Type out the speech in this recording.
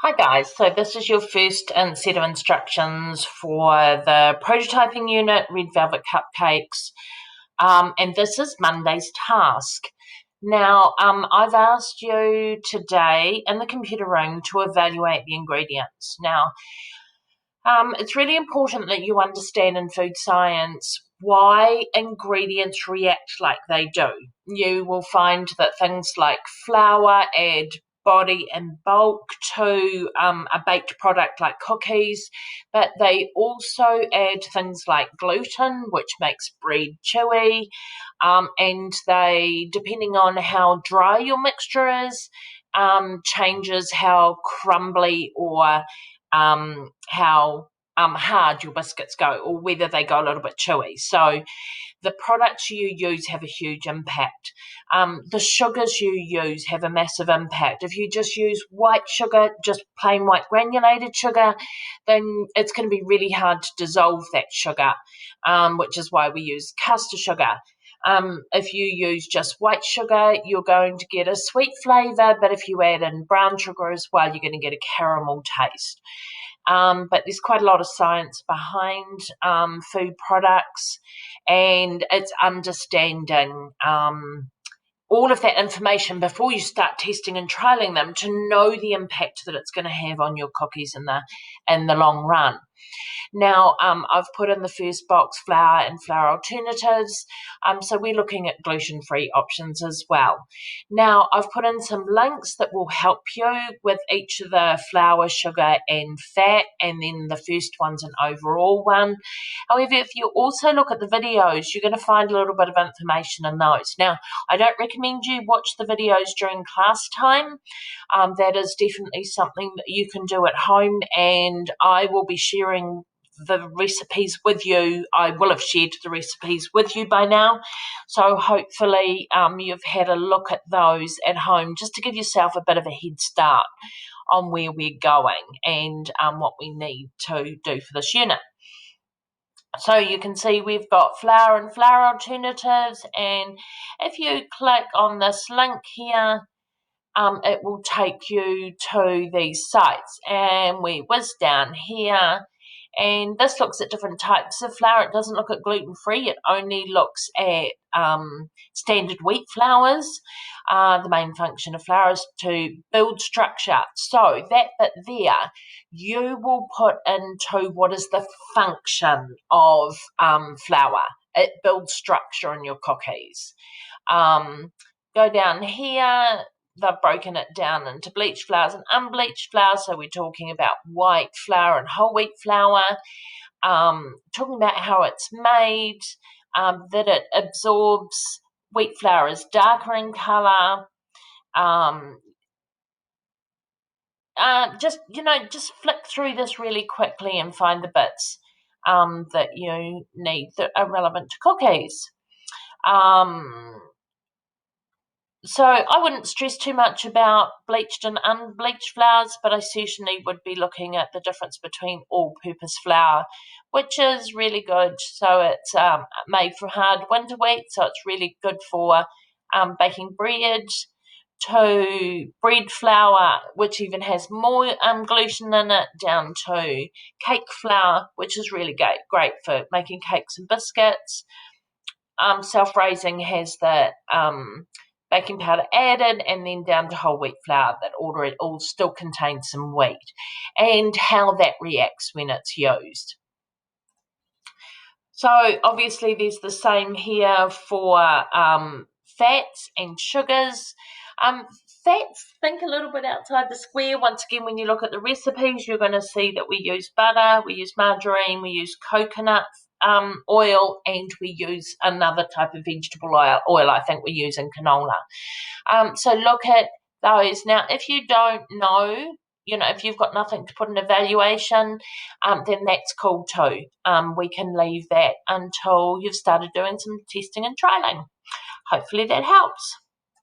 Hi guys, so this is your first set of instructions for the prototyping unit, Red Velvet Cupcakes, and this is Monday's task. Now, I've asked you today in the computer room to evaluate the ingredients. Now, it's really important that you understand in food science why ingredients react like they do. You will find that things like flour add body and bulk to a baked product like cookies, but they also add things like gluten, which makes bread chewy, and they, depending on how dry your mixture is, changes how crumbly or how hard your biscuits go, or whether they go a little bit chewy. So the products you use have a huge impact. The sugars you use have a massive impact. If you just use white sugar, just plain white granulated sugar, then it's going to be really hard to dissolve that sugar, which is why we use caster sugar. If you use just white sugar, you're going to get a sweet flavour, but if you add in brown sugar as well, you're going to get a caramel taste. But there's quite a lot of science behind food products, and it's understanding all of that information before you start testing and trialing them to know the impact that it's going to have on your cookies in the long run. Now, I've put in the first box flour and flour alternatives, so we're looking at gluten-free options as well. Now, I've put in some links that will help you with each of the flour, sugar, and fat, and then the first one's an overall one. However, if you also look at the videos, you're going to find a little bit of information in those. Now, I don't recommend you watch the videos during class time. That is definitely something that you can do at home, and I will be sharing the recipes with you. I will have shared the recipes with you by now, so hopefully you've had a look at those at home just to give yourself a bit of a head start on where we're going and what we need to do for this unit. So you can see we've got flour and flour alternatives, and if you click on this link here, it will take you to these sites, and we whiz down here, and this looks at different types of flour. It doesn't look at gluten-free, it only looks at standard wheat flours. The main function of flour is to build structure. So that bit there, you will put into what is the function of flour. It builds structure in your cookies. Go down here. They've broken it down into bleached flours and unbleached flours. So we're talking about white flour and whole wheat flour, talking about how it's made, that it absorbs. Wheat flour is darker in colour. Just flick through this really quickly and find the bits that you need that are relevant to cookies. So I wouldn't stress too much about bleached and unbleached flours, but I certainly would be looking at the difference between all-purpose flour, which is really good. So it's made from hard winter wheat, so it's really good for baking bread, to bread flour, which even has more gluten in it, down to cake flour, which is really great for making cakes and biscuits. Self-raising has the baking powder added, and then down to whole wheat flour that all still contains some wheat, and how that reacts when it's used. So obviously there's the same here for fats and sugars. Fats, think a little bit outside the square. Once again, when you look at the recipes, you're going to see that we use butter, we use margarine, we use coconut oil, and we use another type of vegetable oil. I think we're using canola. So look at those. Now, if you don't know, if you've got nothing to put in evaluation, then that's cool too. We can leave that until you've started doing some testing and trialing. Hopefully that helps.